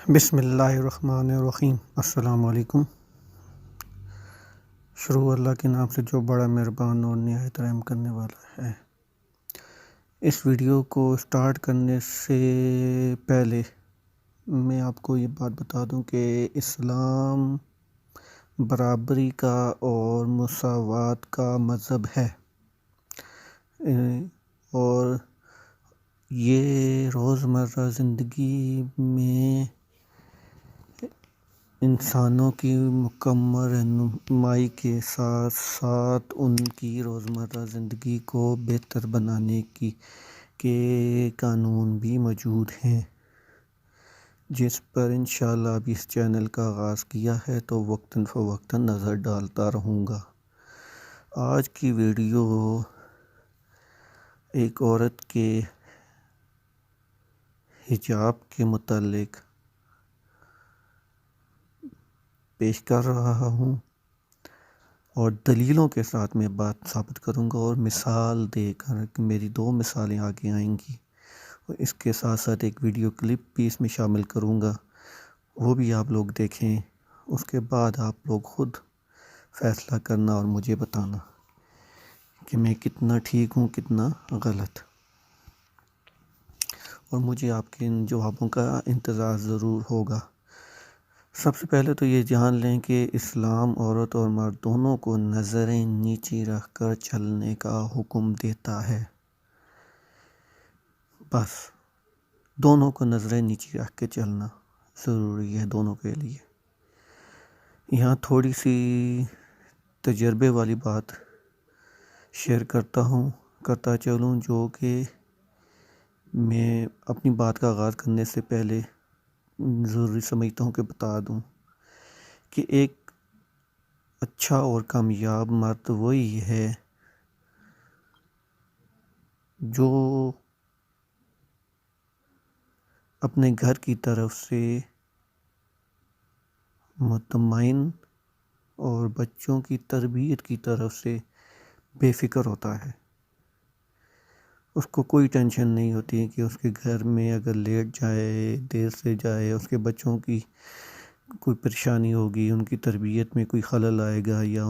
بسم اللہ الرحمن الرحیم۔ السلام علیکم۔ شروع اللہ کے نام سے جو بڑا مہربان اور نہایت رحم کرنے والا ہے۔ اس ویڈیو کو سٹارٹ کرنے سے پہلے میں آپ کو یہ بات بتا دوں کہ اسلام برابری کا اور مساوات کا مذہب ہے، اور یہ روزمرہ زندگی میں انسانوں کی مکمل رہنمائی کے ساتھ ساتھ ان کی روزمرہ زندگی کو بہتر بنانے کے قانون بھی موجود ہیں، جس پر انشاءاللہ ابھی اس چینل کا آغاز کیا ہے تو وقتاً فوقتاً نظر ڈالتا رہوں گا۔ آج کی ویڈیو ایک عورت کے حجاب کے متعلق پیش کر رہا ہوں، اور دلیلوں کے ساتھ میں بات ثابت کروں گا اور مثال دے کر میری 2 مثالیں آگے آئیں گی، اور اس کے ساتھ ساتھ ایک ویڈیو کلپ بھی اس میں شامل کروں گا، وہ بھی آپ لوگ دیکھیں۔ اس کے بعد آپ لوگ خود فیصلہ کرنا اور مجھے بتانا کہ میں کتنا ٹھیک ہوں کتنا غلط، اور مجھے آپ کے ان جوابوں کا انتظار ضرور ہوگا۔ سب سے پہلے تو یہ جان لیں کہ اسلام عورت اور مرد دونوں کو نظریں نیچی رکھ کر چلنے کا حکم دیتا ہے۔ بس دونوں کو نظریں نیچی رکھ کے چلنا ضروری ہے دونوں کے لیے۔ یہاں تھوڑی سی تجربے والی بات شیئر کرتا چلوں، جو کہ میں اپنی بات کا آغاز کرنے سے پہلے ضروری سمجھتا ہوں کہ بتا دوں کہ ایک اچھا اور کامیاب مرد وہی ہے جو اپنے گھر کی طرف سے مطمئن اور بچوں کی تربیت کی طرف سے بے فکر ہوتا ہے۔ اس کو کوئی ٹینشن نہیں ہوتی کہ اس کے گھر میں اگر لیٹ جائے، دیر سے جائے، اس کے بچوں کی کوئی پریشانی ہوگی، ان کی تربیت میں کوئی خلل آئے گا، یا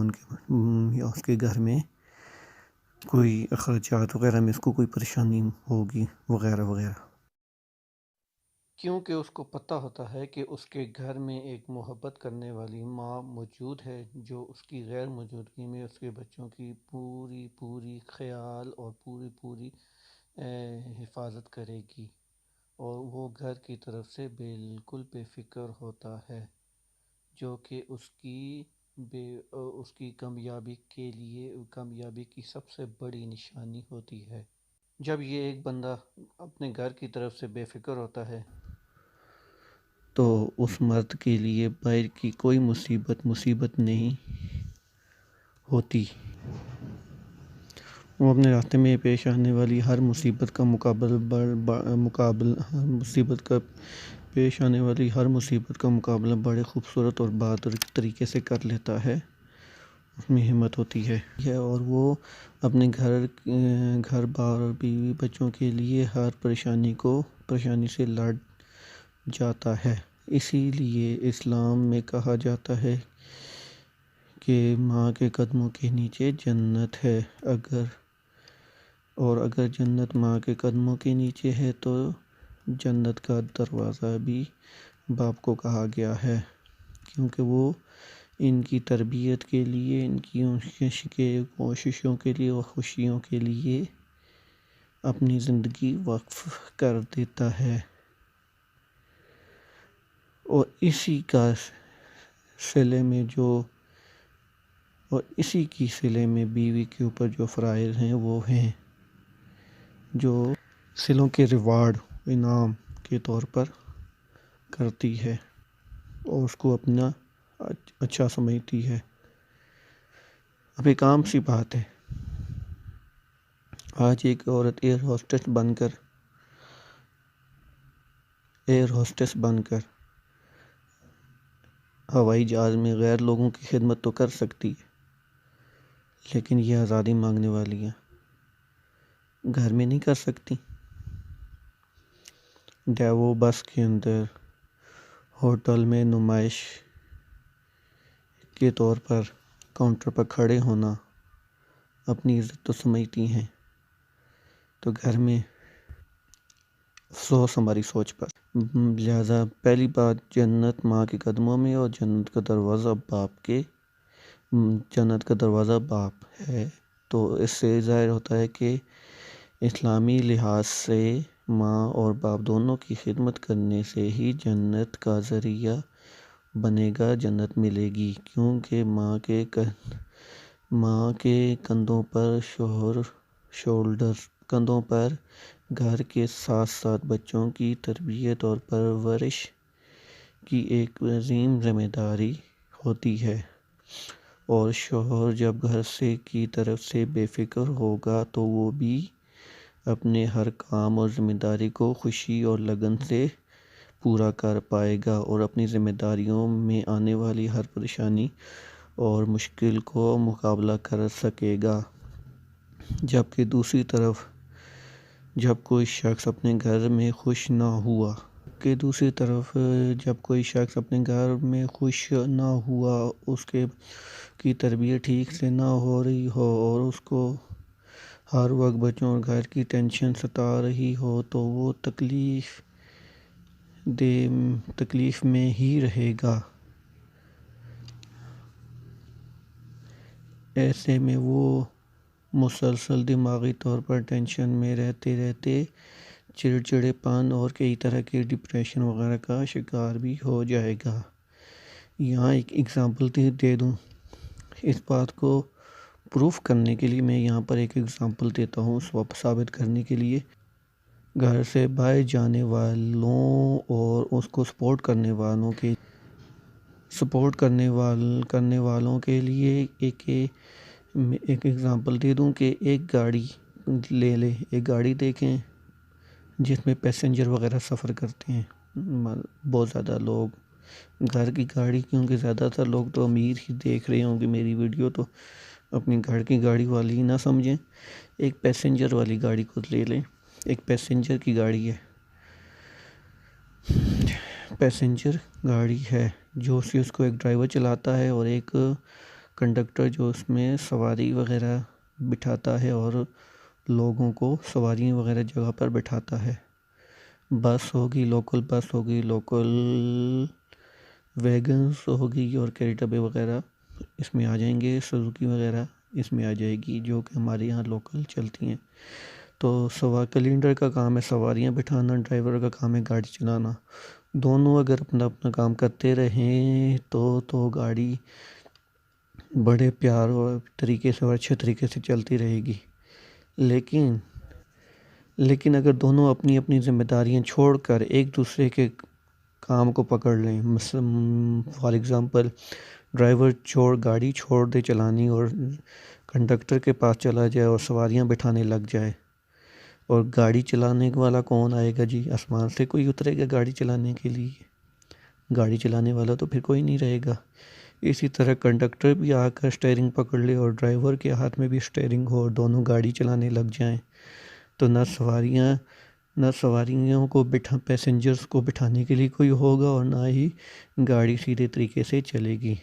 اس کے گھر میں کوئی اخراجات وغیرہ میں اس کو کوئی پریشانی ہوگی وغیرہ وغیرہ، کیونکہ اس کو پتہ ہوتا ہے کہ اس کے گھر میں ایک محبت کرنے والی ماں موجود ہے، جو اس کی غیر موجودگی میں اس کے بچوں کی پوری خیال اور پوری حفاظت کرے گی، اور وہ گھر کی طرف سے بالکل بے فکر ہوتا ہے، جو کہ اس کی کامیابی کی سب سے بڑی نشانی ہوتی ہے۔ جب یہ ایک بندہ اپنے گھر کی طرف سے بے فکر ہوتا ہے تو اس مرد کے لیے باہر کی کوئی مصیبت نہیں ہوتی۔ وہ اپنے راستے میں پیش آنے والی ہر مصیبت کا مقابلہ بڑے خوبصورت اور بہادر طریقے سے کر لیتا ہے، اس میں ہمت ہوتی ہے، اور وہ اپنے گھر بار اور بیوی بچوں کے لیے ہر پریشانی سے لڑ جاتا ہے۔ اسی لیے اسلام میں کہا جاتا ہے کہ ماں کے قدموں کے نیچے جنت ہے، اگر جنت ماں کے قدموں کے نیچے ہے تو جنت کا دروازہ بھی باپ کو کہا گیا ہے، کیونکہ وہ ان کی تربیت کے لیے، ان کی کوششوں کے لیے اور خوشیوں کے لیے اپنی زندگی وقف کر دیتا ہے، اور اسی کی صلے میں بیوی کے اوپر جو فرائض ہیں وہ ہیں، جو صلوں کے ریوارڈ انعام کے طور پر کرتی ہے اور اس کو اپنا اچھا سمجھتی ہے۔ اب ایک عام سی بات ہے، آج ایک عورت ایئر ہوسٹس بن کر ہوائی جہاز میں غیر لوگوں کی خدمت تو کر سکتی ہے، لیکن یہ آزادی مانگنے والی ہے گھر میں نہیں کر سکتی۔ وہ بس کے اندر ہوٹل میں نمائش کے طور پر کاؤنٹر پر کھڑے ہونا اپنی عزت تو سمجھتی ہیں، تو گھر میں افسوس ہماری سوچ پر۔ لہذا پہلی بات، جنت ماں کے قدموں میں، اور جنت کا دروازہ باپ ہے۔ تو اس سے ظاہر ہوتا ہے کہ اسلامی لحاظ سے ماں اور باپ دونوں کی خدمت کرنے سے ہی جنت کا ذریعہ بنے گا، جنت ملے گی، کیونکہ ماں کے کندھوں پر گھر کے ساتھ ساتھ بچوں کی تربیت اور پرورش کی ایک عظیم ذمہ داری ہوتی ہے، اور شوہر جب گھر کی طرف سے بے فکر ہوگا تو وہ بھی اپنے ہر کام اور ذمہ داری کو خوشی اور لگن سے پورا کر پائے گا، اور اپنی ذمہ داریوں میں آنے والی ہر پریشانی اور مشکل کو مقابلہ کر سکے گا۔ جبکہ دوسری طرف جب کوئی شخص اپنے گھر میں خوش نہ ہوا، اس کی تربیت ٹھیک سے نہ ہو رہی ہو، اور اس کو ہر وقت بچوں اور گھر کی ٹینشن ستا رہی ہو، تو وہ تکلیف میں ہی رہے گا۔ ایسے میں وہ مسلسل دماغی طور پر ٹینشن میں رہتے چڑچڑے پن اور کئی طرح کے ڈپریشن وغیرہ کا شکار بھی ہو جائے گا۔ یہاں ایک ایگزامپل دے دوں، اس بات کو پروف کرنے کے لیے میں یہاں پر ایک ایگزامپل دیتا ہوں، ثابت کرنے کے لیے۔ گھر سے باہر جانے والوں اور اس کو سپورٹ کرنے والوں کے لیے ایک ایگزامپل دے دوں کہ ایک گاڑی لے لیں، ایک گاڑی دیکھیں جس میں پیسنجر وغیرہ سفر کرتے ہیں، بہت زیادہ لوگ گھر کی گاڑی، کیونکہ زیادہ تر لوگ تو امیر ہی دیکھ رہے ہوں گے میری ویڈیو، تو اپنی گھر کی گاڑی والی ہی نہ سمجھیں، ایک پیسنجر والی گاڑی کو لے لیں۔ ایک پیسنجر کی گاڑی ہے جو اس کو ایک ڈرائیور چلاتا ہے، اور ایک کنڈکٹر جو اس میں سواری وغیرہ بٹھاتا ہے اور لوگوں کو سواری وغیرہ جگہ پر بٹھاتا ہے۔ بس ہوگی، لوکل بس ہوگی، لوکل ویگنز ہوگی، اور کیریٹبے وغیرہ اس میں آ جائیں گے، سوزوکی وغیرہ اس میں آ جائے گی، جو کہ ہمارے یہاں لوکل چلتی ہیں۔ تو کلینڈر کا کام ہے سواریاں بٹھانا، ڈرائیور کا کام ہے گاڑی چلانا۔ دونوں اگر اپنا کام کرتے رہیں تو گاڑی بڑے پیار اور طریقے سے اور اچھے طریقے سے چلتی رہے گی۔ لیکن اگر دونوں اپنی ذمہ داریاں چھوڑ کر ایک دوسرے کے کام کو پکڑ لیں، فار ایگزامپل ڈرائیور گاڑی چھوڑ دے چلانی اور کنڈکٹر کے پاس چلا جائے اور سواریاں بٹھانے لگ جائے، اور گاڑی چلانے والا کون آئے گا جی؟ آسمان سے کوئی اترے گا گاڑی چلانے کے لیے؟ گاڑی چلانے والا تو پھر کوئی نہیں رہے گا۔ اسی طرح کنڈکٹر بھی آ کر اسٹیئرنگ پکڑ لے اور ڈرائیور کے ہاتھ میں بھی اسٹیئرنگ ہو، اور دونوں گاڑی چلانے لگ جائیں، تو نہ سواریوں کو پیسنجرز کو بٹھانے کے لیے کوئی ہوگا، اور نہ ہی گاڑی سیدھے طریقے سے چلے گی۔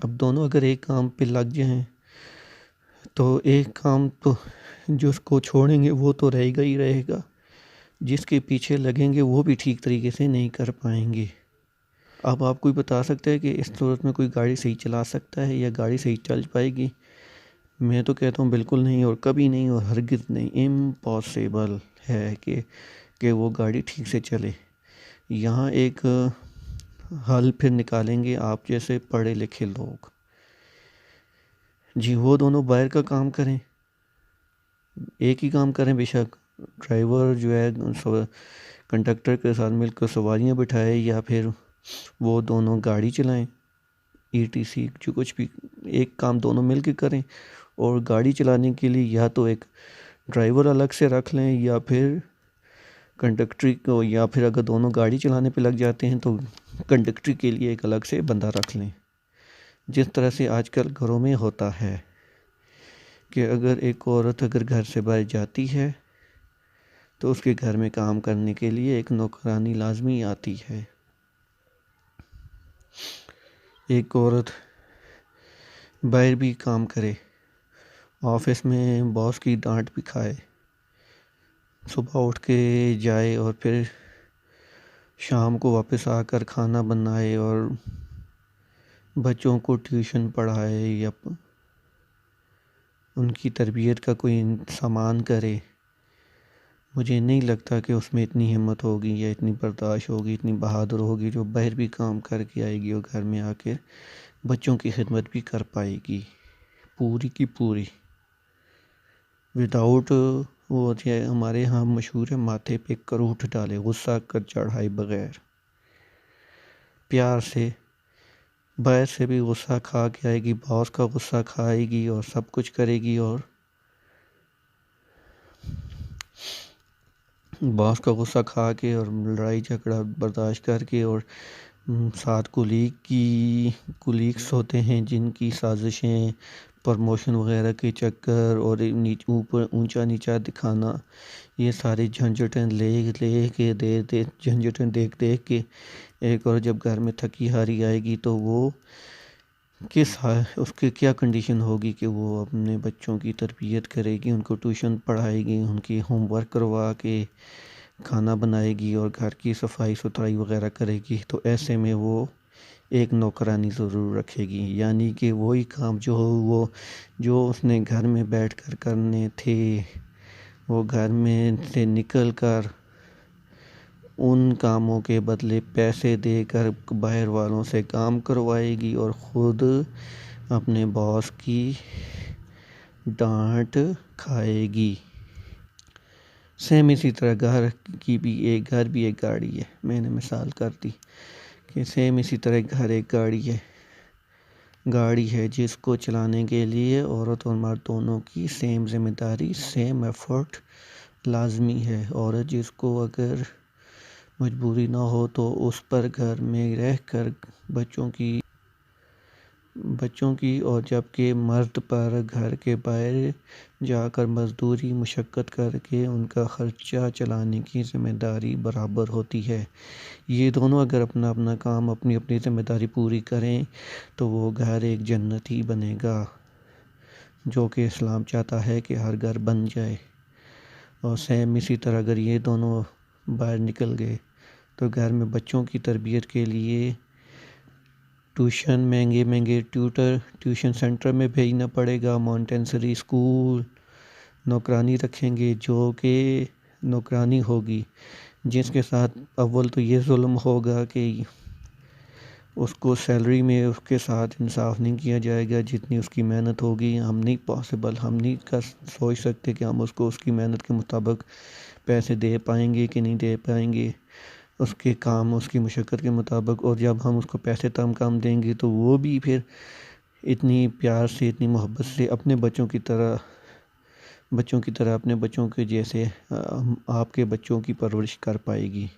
اب دونوں اگر ایک کام پہ لگ جائیں تو ایک کام تو جس کو چھوڑیں گے وہ تو رہے گا، جس کے پیچھے لگیں گے وہ بھی ٹھیک طریقے سے نہیں کر پائیں گے۔ اب آپ کوئی بتا سکتے ہیں کہ اس صورت میں کوئی گاڑی صحیح چلا سکتا ہے یا گاڑی صحیح چل پائے گی؟ میں تو کہتا ہوں بالکل نہیں، اور کبھی نہیں، اور ہرگز نہیں، امپاسبل ہے کہ وہ گاڑی ٹھیک سے چلے۔ یہاں ایک حل پھر نکالیں گے آپ جیسے پڑھے لکھے لوگ، جی وہ دونوں باہر کا کام کریں، ایک ہی کام کریں، بے شک ڈرائیور جو ہے کنڈکٹر کے ساتھ مل کر سواریاں بٹھائے، یا پھر وہ دونوں گاڑی چلائیں، ETC جو کچھ بھی، ایک کام دونوں مل کے کریں، اور گاڑی چلانے کے لیے یا تو ایک ڈرائیور الگ سے رکھ لیں، یا پھر کنڈکٹری کو، یا پھر اگر دونوں گاڑی چلانے پہ لگ جاتے ہیں تو کنڈکٹری کے لیے ایک الگ سے بندہ رکھ لیں، جس طرح سے آج کل گھروں میں ہوتا ہے کہ اگر ایک عورت اگر گھر سے باہر جاتی ہے تو اس کے گھر میں کام کرنے کے لیے ایک نوکرانی لازمی آتی ہے۔ ایک عورت باہر بھی کام کرے، آفس میں باس کی ڈانٹ بھی کھائے، صبح اٹھ کے جائے اور پھر شام کو واپس آ کر کھانا بنائے اور بچوں کو ٹیوشن پڑھائے یا ان کی تربیت کا کوئی سامان کرے، مجھے نہیں لگتا کہ اس میں اتنی ہمت ہوگی یا اتنی برداشت ہوگی، اتنی بہادر ہوگی جو باہر بھی کام کر کے آئے گی اور گھر میں آ کے بچوں کی خدمت بھی کر پائے گی پوری کی پوری وداؤٹ وہ ہمارے ہاں مشہور ہے ماتھے پہ کروٹ ڈالے، غصہ کر چڑھائے بغیر، پیار سے باہر سے بھی غصہ کھا کے آئے گی، باس کا غصہ کھائے گی اور سب کچھ کرے گی، اور باس کا غصہ کھا کے اور لڑائی جھگڑا برداشت کر کے، اور ساتھ کولیگس ہوتے ہیں جن کی سازشیں پروموشن وغیرہ کے چکر اور اوپر اونچا نیچا دکھانا، یہ ساری جھنجھٹیں جھنجھٹیں دیکھ کے ایک اور جب گھر میں تھکی ہاری آئے گی تو وہ اس کی کیا کنڈیشن ہوگی کہ وہ اپنے بچوں کی تربیت کرے گی، ان کو ٹیوشن پڑھائے گی، ان کی ہوم ورک کروا کے کھانا بنائے گی اور گھر کی صفائی ستھرائی وغیرہ کرے گی، تو ایسے میں وہ ایک نوکرانی ضرور رکھے گی، یعنی کہ وہی کام جو اس نے گھر میں بیٹھ کر کرنے تھے وہ گھر میں سے نکل کر ان کاموں کے بدلے پیسے دے کر باہر والوں سے کام کروائے گی اور خود اپنے باس کی ڈانٹ کھائے گی۔ سیم اسی طرح گھر بھی ایک گاڑی ہے، میں نے مثال کر دی کہ سیم اسی طرح گھر ایک گاڑی ہے جس کو چلانے کے لیے عورت اور مرد دونوں کی سیم ذمہ داری، سیم ایفرٹ لازمی ہے۔ عورت جس کو اگر مجبوری نہ ہو تو اس پر گھر میں رہ کر بچوں کی اور جبکہ مرد پر گھر کے باہر جا کر مزدوری مشقت کر کے ان کا خرچہ چلانے کی ذمہ داری برابر ہوتی ہے۔ یہ دونوں اگر اپنا اپنا کام اپنی اپنی ذمہ داری پوری کریں تو وہ گھر ایک جنت ہی بنے گا، جو کہ اسلام چاہتا ہے کہ ہر گھر بن جائے۔ اور سیم اسی طرح اگر یہ دونوں باہر نکل گئے تو گھر میں بچوں کی تربیت کے لیے ٹیوشن مہنگے ٹیوشن سینٹر میں بھیجنا پڑے گا، مونٹیسری اسکول نوکرانی رکھیں گے، جو کہ نوکرانی ہوگی جس کے ساتھ اول تو یہ ظلم ہوگا کہ اس کو سیلری میں اس کے ساتھ انصاف نہیں کیا جائے گا، جتنی اس کی محنت ہوگی ہم نہیں سوچ سکتے کہ ہم اس کو اس کی محنت کے مطابق پیسے دے پائیں گے کہ نہیں دے پائیں گے اس کے کام اس کی مشقت کے مطابق، اور جب ہم اس کو پیسے کم دیں گے تو وہ بھی پھر اتنی پیار سے اتنی محبت سے اپنے بچوں کی طرح اپنے بچوں کے جیسے آپ کے بچوں کی پرورش کر پائے گی۔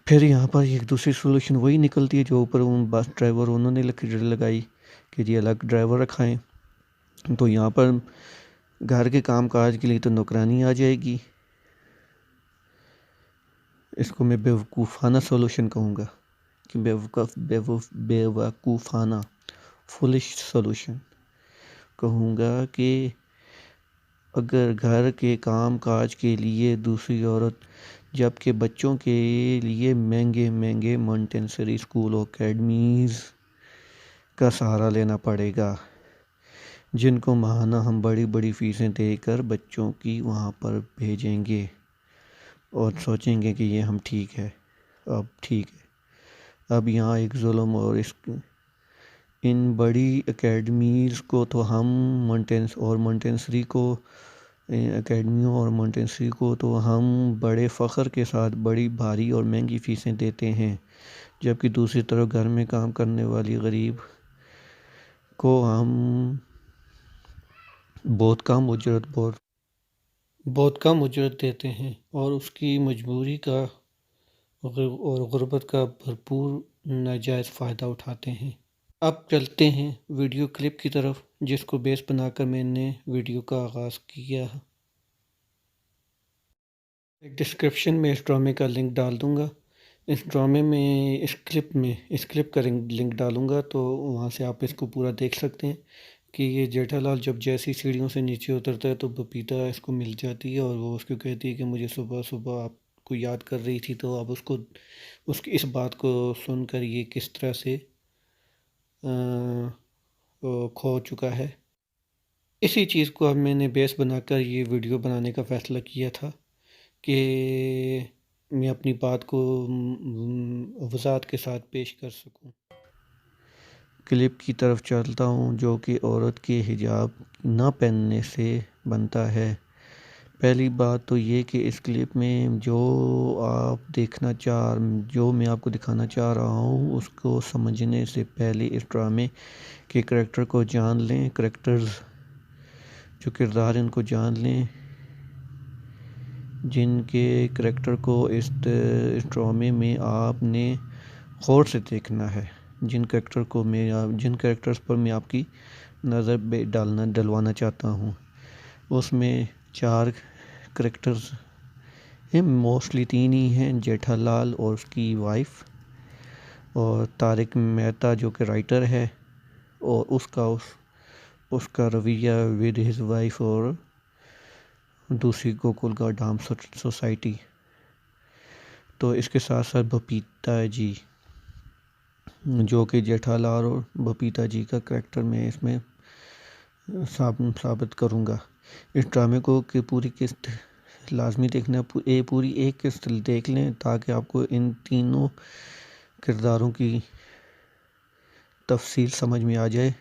پھر یہاں پر ایک دوسری سولوشن وہی نکلتی ہے جو اوپر بس ڈرائیور انہوں نے لگائی کہ جی الگ ڈرائیور رکھائیں، تو یہاں پر گھر کے کام کاج کے لیے تو نوکرانی آ جائے گی۔ اس کو میں بیوقوفانہ سولوشن کہوں گا کہ بیوقوفانہ فولش سولوشن کہوں گا کہ اگر گھر کے کام کاج کے لیے دوسری عورت، جبکہ بچوں کے لیے مہنگے مونٹیسری اسکول اور اکیڈمیز کا سہارا لینا پڑے گا، جن کو ماہانہ ہم بڑی فیسیں دے کر بچوں کی وہاں پر بھیجیں گے اور سوچیں گے کہ یہ ہم ٹھیک ہے۔ اب یہاں ایک ظلم اور ان بڑی اکیڈمیز کو تو ہم مونٹیسری کو تو ہم بڑے فخر کے ساتھ بڑی بھاری اور مہنگی فیسیں دیتے ہیں، جبکہ دوسری طرف گھر میں کام کرنے والی غریب کو ہم بہت کم اجرت دیتے ہیں اور اس کی مجبوری کا اور غربت کا بھرپور ناجائز فائدہ اٹھاتے ہیں۔ اب چلتے ہیں ویڈیو کلپ کی طرف جس کو بیس بنا کر میں نے ویڈیو کا آغاز کیا۔ ڈسکرپشن میں اس ڈرامے کا لنک ڈال دوں گا، اس ڈرامے میں اس کلپ کا لنک ڈالوں گا، تو وہاں سے آپ اس کو پورا دیکھ سکتے ہیں کہ یہ جیٹھا لال جب جیسی سیڑھیوں سے نیچے اترتا ہے تو ببیتا اس کو مل جاتی ہے اور وہ اس کو کہتی ہے کہ مجھے صبح صبح آپ کو یاد کر رہی تھی، تو اب اس بات کو سن کر یہ کس طرح سے کھو چکا ہے۔ اسی چیز کو اب میں نے بیس بنا کر یہ ویڈیو بنانے کا فیصلہ کیا تھا کہ میں اپنی بات کو وضاحت کے ساتھ پیش کر سکوں۔ کلپ کی طرف چلتا ہوں، جو کہ عورت کے حجاب نہ پہننے سے بنتا ہے۔ پہلی بات تو یہ کہ اس کلپ میں جو میں آپ کو دکھانا چاہ رہا ہوں اس کو سمجھنے سے پہلے اس ڈرامے کے کریکٹر کو جان لیں، جو کردار ان کو جان لیں، جن کے کریکٹر کو اس ڈرامے میں آپ نے غور سے دیکھنا ہے، جن کریکٹرز پر میں آپ کی نظر ڈلوانا چاہتا ہوں۔ اس میں 4 کریکٹرز ہیں، موسٹلی 3 ہی ہیں، جیٹھا لال اور اس کی وائف، اور طارق مہتا جو کہ رائٹر ہے، اور اس کا رویہ ود ہز وائف، اور دوسری گوکل کا ڈام سوسائٹی۔ تو اس کے ساتھ ساتھ ببیتا جی، جو کہ جیٹھا لال اور ببیتا جی کا کریکٹر میں اس میں ثابت کروں گا۔ اس ڈرامے کو کہ پوری قسط لازمی دیکھنا، پوری ایک قسط دیکھ لیں تاکہ آپ کو ان تینوں کرداروں کی تفصیل سمجھ میں آ جائے،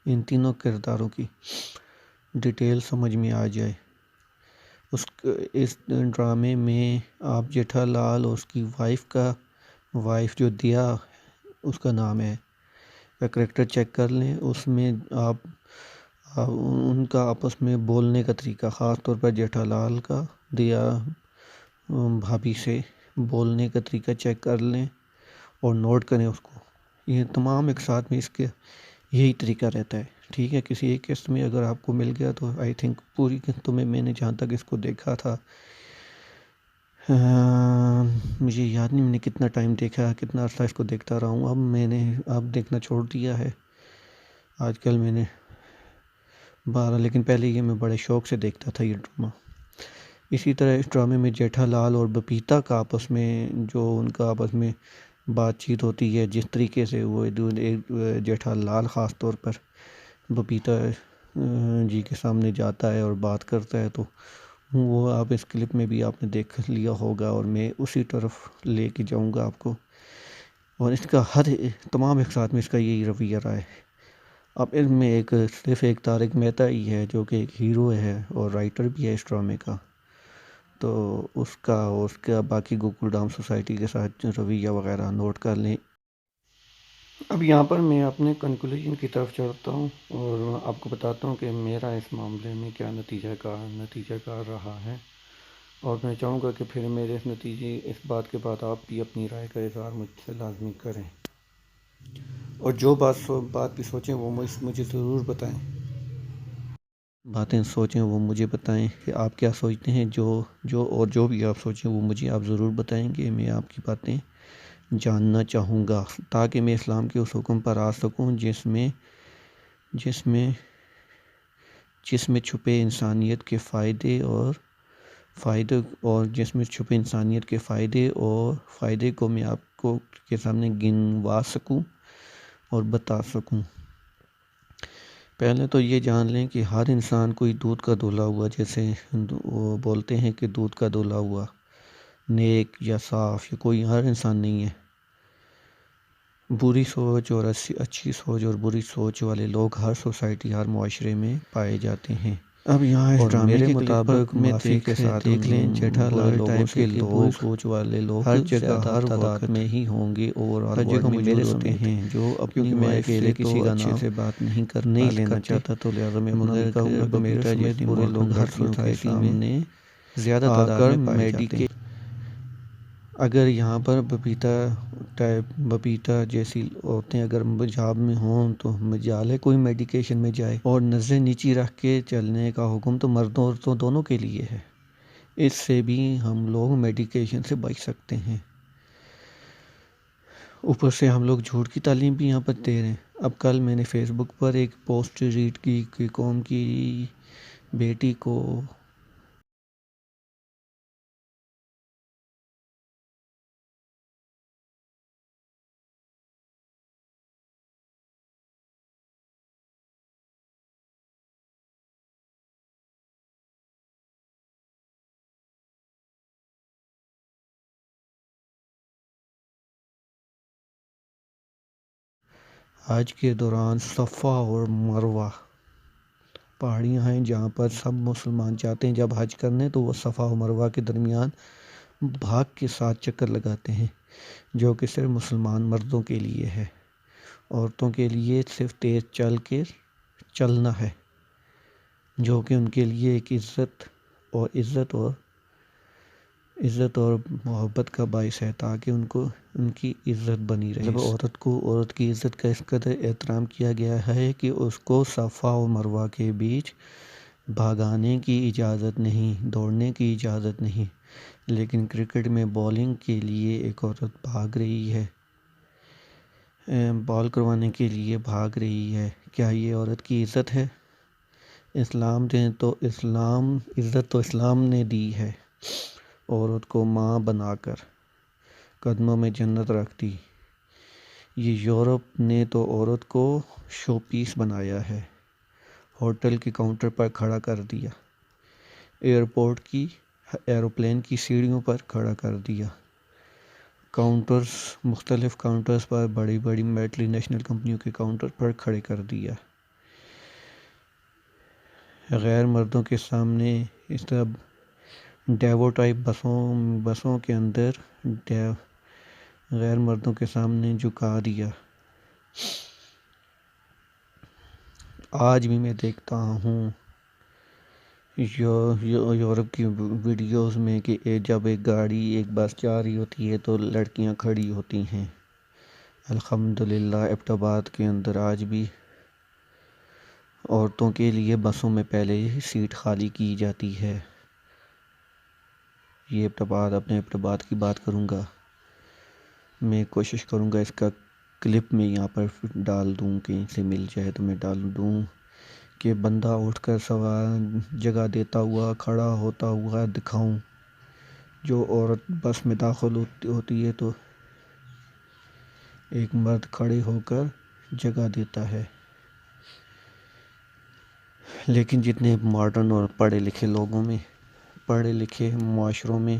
ان تینوں کرداروں کی ڈیٹیل سمجھ میں آ جائے۔ اس ڈرامے میں آپ جیٹھا لال اور اس کی وائف جو دیا اس کا نام ہے، کا کریکٹر چیک کر لیں۔ اس میں آپ ان کا آپس میں بولنے کا طریقہ، خاص طور پر جیٹھا لال کا دیا بھابھی سے بولنے کا طریقہ چیک کر لیں اور نوٹ کریں اس کو۔ یہ تمام ایک ساتھ میں اس کے یہی طریقہ رہتا ہے، ٹھیک ہے۔ کسی ایک قسط میں اگر آپ کو مل گیا تو آئی تھنک پوری قسطوں میں نے جہاں تک اس کو دیکھا تھا، مجھے یاد نہیں میں نے کتنا ٹائم دیکھا، کتنا عرصہ اس کو دیکھتا رہا ہوں۔ اب میں نے دیکھنا چھوڑ دیا ہے آج کل، میں نے لیکن پہلے یہ میں بڑے شوق سے دیکھتا تھا یہ ڈرامہ۔ اسی طرح اس ڈرامے میں جیٹھا لال اور ببیتا کا آپس میں جو ان کا آپس میں بات چیت ہوتی ہے، جس طریقے سے وہ جیٹھا لال خاص طور پر ببیتا جی کے سامنے جاتا ہے اور بات کرتا ہے، تو وہ آپ اس کلپ میں بھی آپ نے دیکھ لیا ہوگا، اور میں اسی طرف لے کے جاؤں گا آپ کو۔ اور اس کا تمام ایک ساتھ میں اس کا یہی رویہ رہا ہے۔ اب اس میں صرف ایک طارق مہتا ہی ہے جو کہ ایک ہیرو ہے اور رائٹر بھی ہے اس ڈرامے کا، تو اس کا باقی گوکل ڈام سوسائٹی کے ساتھ رویہ وغیرہ نوٹ کر لیں۔ اب یہاں پر میں اپنے کنکلوژن کی طرف چلتا ہوں اور آپ کو بتاتا ہوں کہ میرا اس معاملے میں کیا نتیجہ کار رہا ہے، اور میں چاہوں گا کہ پھر میرے اس بات کے بعد آپ بھی اپنی رائے کا اظہار مجھ سے لازمی کریں، اور جو بات بھی سوچیں وہ مجھے ضرور بتائیں۔ باتیں سوچیں وہ مجھے بتائیں کہ آپ کیا سوچتے ہیں، جو بھی آپ سوچیں وہ مجھے آپ ضرور بتائیں گے، میں آپ کی باتیں جاننا چاہوں گا تاکہ میں اسلام کے اس حکم پر آ سکوں جس میں چھپے انسانیت کے فائدے اور جس میں چھپے انسانیت کے فائدے کو میں آپ کو کے سامنے گنوا سکوں اور بتا سکوں۔ پہلے تو یہ جان لیں کہ ہر انسان کوئی دودھ کا دھلا ہوا، جیسے وہ بولتے ہیں کہ دودھ کا دھلا ہوا، نیک یا صاف یا کوئی ہر انسان نہیں ہے۔ بری سوچ اور اچھی سوچ اور بری سوچ والے لوگ ہر سوسائٹی، ہر معاشرے میں پائے جاتے ہیں۔ اب یہاں اس ڈرامے کے مطابق معافی کے ساتھ دیکھ لیں، جیٹھا لال ٹائپ کے لوگ، سوچ والے لوگ ہر جگہ ہر تعداد میں ہی ہوں گے، اور ہر جگہ موجود ہوتے ہیں، جو اپنی وائف سے کسی کا اچھے سے بات نہیں لینا چاہتا، تو لہٰذا میں کہوں گا کہ میرے سمجھ برے لوگ ہر سوسائٹی میں زیادہ تعداد میں پائے جاتے ہیں۔ اگر یہاں پر ببیتا جیسی عورتیں اگر حجاب میں ہوں تو مجال ہے کوئی میڈیکیشن میں جائے، اور نظریں نیچی رکھ کے چلنے کا حکم تو مردوں عورتوں دونوں کے لیے ہے، اس سے بھی ہم لوگ میڈیکیشن سے بچ سکتے ہیں۔ اوپر سے ہم لوگ جھوٹ کی تعلیم بھی یہاں پر دے رہے ہیں۔ اب کل میں نے فیس بک پر ایک پوسٹ ریڈ کی کہ قوم کی بیٹی کو حج کے دوران صفا اور مروہ پہاڑیاں ہیں جہاں پر سب مسلمان جاتے ہیں جب حج کرنے، تو وہ صفا و مروہ کے درمیان بھاگ کے ساتھ چکر لگاتے ہیں، جو کہ صرف مسلمان مردوں کے لیے ہے۔ عورتوں کے لیے صرف تیز چلنا ہے، جو کہ ان کے لیے ایک عزت اور محبت کا باعث ہے، تاکہ ان کی عزت بنی رہے۔ جب عورت کی عزت کا اس قدر احترام کیا گیا ہے کہ اس کو صفا و مروہ کے بیچ بھاگانے کی اجازت نہیں، دوڑنے کی اجازت نہیں، لیکن کرکٹ میں بالنگ کے لیے ایک عورت بھاگ رہی ہے، بال کروانے کے لیے بھاگ رہی ہے، کیا یہ عورت کی عزت ہے؟ عزت تو اسلام نے دی ہے، عورت کو ماں بنا کر قدموں میں جنت رکھ دی۔ یہ یورپ نے تو عورت کو شو پیس بنایا ہے، ہوٹل کے کاؤنٹر پر کھڑا کر دیا، ایروپلین کی سیڑھیوں پر کھڑا کر دیا، مختلف کاؤنٹرز پر، بڑی بڑی ملٹی نیشنل کمپنیوں کے کاؤنٹر پر کھڑے کر دیا۔ غیر مردوں کے سامنے اس طرح ڈیوو ٹائپ بسوں کے اندر غیر مردوں کے سامنے جھکا دیا۔ آج بھی میں دیکھتا ہوں یورپ کی ویڈیوز میں کہ جب ایک بس جا رہی ہوتی ہے تو لڑکیاں کھڑی ہوتی ہیں۔ الحمدللہ ایبٹ آباد کے اندر آج بھی عورتوں کے لیے بسوں میں پہلے ہی سیٹ خالی کی جاتی ہے۔ یہ اپنے ایبٹ آباد کی بات کروں گا، میں کوشش کروں گا اس کا کلپ میں یہاں پر ڈال دوں، کہیں سے مل جائے تو میں ڈال دوں کہ بندہ اٹھ کر جگہ دیتا ہوا، کھڑا ہوتا ہوا دکھاؤں۔ جو عورت بس میں داخل ہوتی ہے تو ایک مرد کھڑے ہو کر جگہ دیتا ہے، لیکن جتنے ماڈرن اور پڑھے لکھے معاشروں میں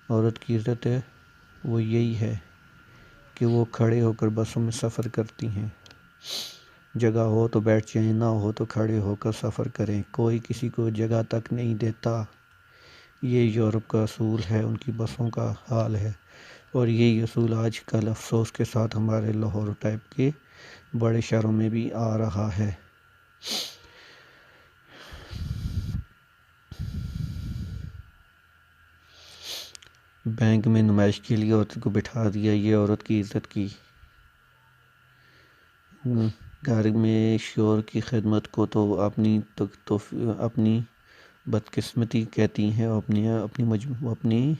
عورت کی عزت ہے، وہ یہی ہے کہ وہ کھڑے ہو کر بسوں میں سفر کرتی ہیں، جگہ ہو تو بیٹھ جائیں، نہ ہو تو کھڑے ہو کر سفر کریں، کوئی کسی کو جگہ تک نہیں دیتا۔ یہ یورپ کا اصول ہے، ان کی بسوں کا حال ہے، اور یہی اصول آج کل افسوس کے ساتھ ہمارے لاہور ٹائپ کے بڑے شہروں میں بھی آ رہا ہے۔ بینک میں نمائش کے لیے عورت کو بٹھا دیا، یہ عورت کی عزت کی۔ گھر میں شوہر کی خدمت کو تو اپنی بدقسمتی کہتی ہیں، اپنی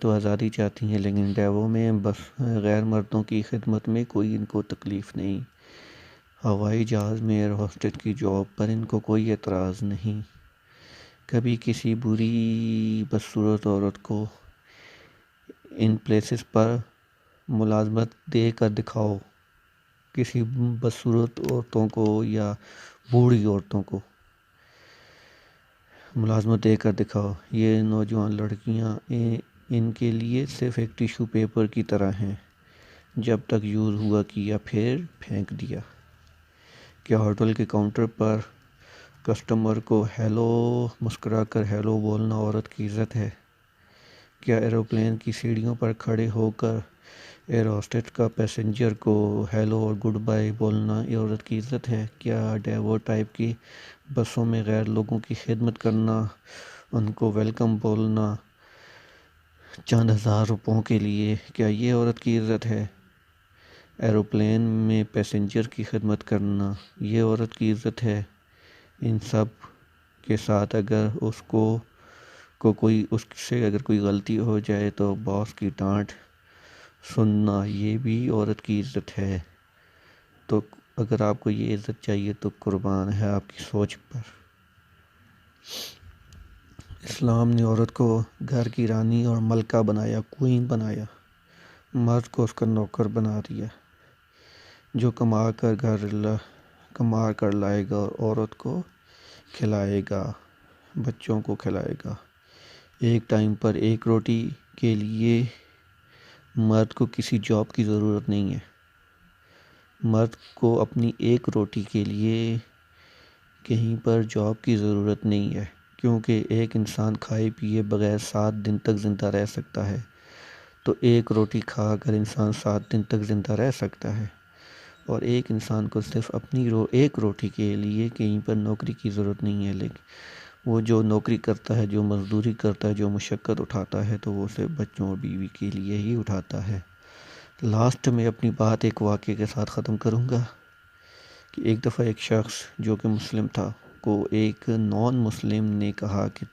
تو آزادی چاہتی ہیں، لیکن ڈیوو میں بس غیر مردوں کی خدمت میں کوئی ان کو تکلیف نہیں۔ ہوائی جہاز میں ایئر ہوسٹس کی جاب پر ان کو کوئی اعتراض نہیں۔ کبھی کسی بری بدصورت عورت کو ان پلیسز پر ملازمت دے کر دکھاؤ، کسی بدصورت عورتوں کو یا بوڑھی عورتوں کو ملازمت دے کر دکھاؤ۔ یہ نوجوان لڑکیاں ان کے لیے صرف ایک ٹیشو پیپر کی طرح ہیں، جب تک یوز ہوا کیا پھر پھینک دیا۔ کیا ہوٹل کے کاؤنٹر پر کسٹمر کو مسکرا کر ہیلو بولنا عورت کی عزت ہے؟ کیا ایروپلین کی سیڑھیوں پر کھڑے ہو کر ایئر ہوسٹس کا پیسنجر کو ہیلو اور گڈ بائی بولنا یہ عورت کی عزت ہے؟ کیا ڈیوو ٹائپ کی بسوں میں غیر لوگوں کی خدمت کرنا، ان کو ویلکم بولنا چند ہزار روپوں کے لیے، کیا یہ عورت کی عزت ہے؟ ایروپلین میں پیسنجر کی خدمت کرنا یہ عورت کی عزت ہے؟ ان سب کے ساتھ اگر اس سے اگر کوئی غلطی ہو جائے تو باس کی ڈانٹ سننا یہ بھی عورت کی عزت ہے۔ تو اگر آپ کو یہ عزت چاہیے تو قربان ہے آپ کی سوچ پر۔ اسلام نے عورت کو گھر کی رانی اور ملکہ بنایا، کوئین بنایا، مرد کو اس کا نوکر بنا دیا، جو کما کر لائے گا اور عورت کو کھلائے گا، بچوں کو کھلائے گا۔ ایک ٹائم پر ایک روٹی کے لیے مرد کو کسی جاب کی ضرورت نہیں ہے۔ مرد کو اپنی ایک روٹی کے لیے کہیں پر جاب کی ضرورت نہیں ہے، کیونکہ ایک انسان کھائے پیے بغیر 7 دن تک زندہ رہ سکتا ہے، تو ایک روٹی کھا کر انسان 7 دن تک زندہ رہ سکتا ہے، اور ایک انسان کو صرف اپنی ایک روٹی کے لیے کہیں پر نوکری کی ضرورت نہیں ہے۔ لیکن وہ جو نوکری کرتا ہے، جو مزدوری کرتا ہے، جو مشقت اٹھاتا ہے، تو وہ صرف بچوں اور بیوی کے لیے ہی اٹھاتا ہے۔ لاسٹ میں اپنی بات ایک واقعے کے ساتھ ختم کروں گا کہ ایک دفعہ ایک شخص جو کہ مسلم تھا کو ایک نان مسلم نے کہا کہ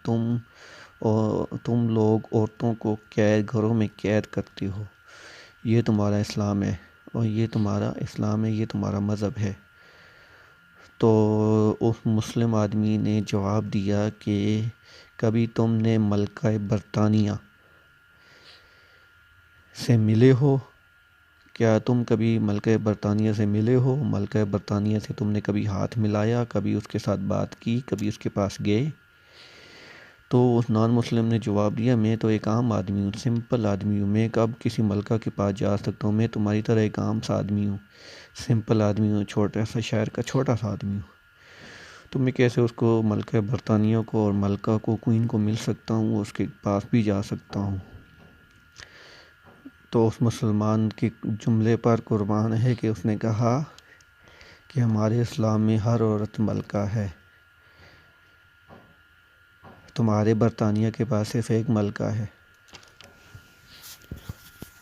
تم لوگ عورتوں کو گھروں میں قید کرتے ہو، یہ تمہارا اسلام ہے، اور یہ تمہارا اسلام ہے، یہ تمہارا مذہب ہے۔ تو اس مسلم آدمی نے جواب دیا کہ کبھی تم نے ملکہ برطانیہ سے ملے ہو؟ کیا تم کبھی ملکہ برطانیہ سے ملے ہو؟ ملکہ برطانیہ سے تم نے کبھی ہاتھ ملایا، کبھی اس کے ساتھ بات کی، کبھی اس کے پاس گئے؟ تو اس نان مسلم نے جواب دیا، میں تو ایک عام آدمی ہوں، سمپل آدمی ہوں، میں کب کسی ملکہ کے پاس جا سکتا ہوں؟ میں تمہاری طرح ایک عام سا آدمی ہوں، سمپل آدمی ہوں، چھوٹا سا شہر کا چھوٹا سا آدمی ہوں، تو میں کیسے اس کو ملکہ برطانیہ کو اور ملکہ کو کوئین کو مل سکتا ہوں، اس کے پاس بھی جا سکتا ہوں؟ تو اس مسلمان کے جملے پر قربان ہے کہ اس نے کہا کہ ہمارے اسلام میں ہر عورت ملکہ ہے، تمہارے برطانیہ کے پاس صرف ایک ملکہ ہے،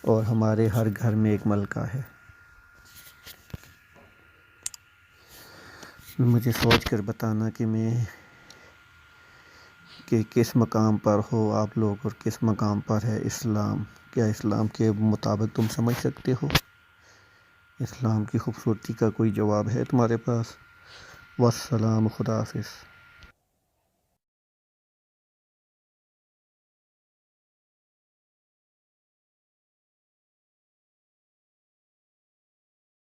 اور ہمارے ہر گھر میں ایک ملکہ ہے۔ مجھے سوچ کر بتانا کہ کس مقام پر ہو آپ لوگ اور کس مقام پر ہے اسلام۔ کیا اسلام کے مطابق تم سمجھ سکتے ہو؟ اسلام کی خوبصورتی کا کوئی جواب ہے تمہارے پاس؟ والسلام، خدا حافظ۔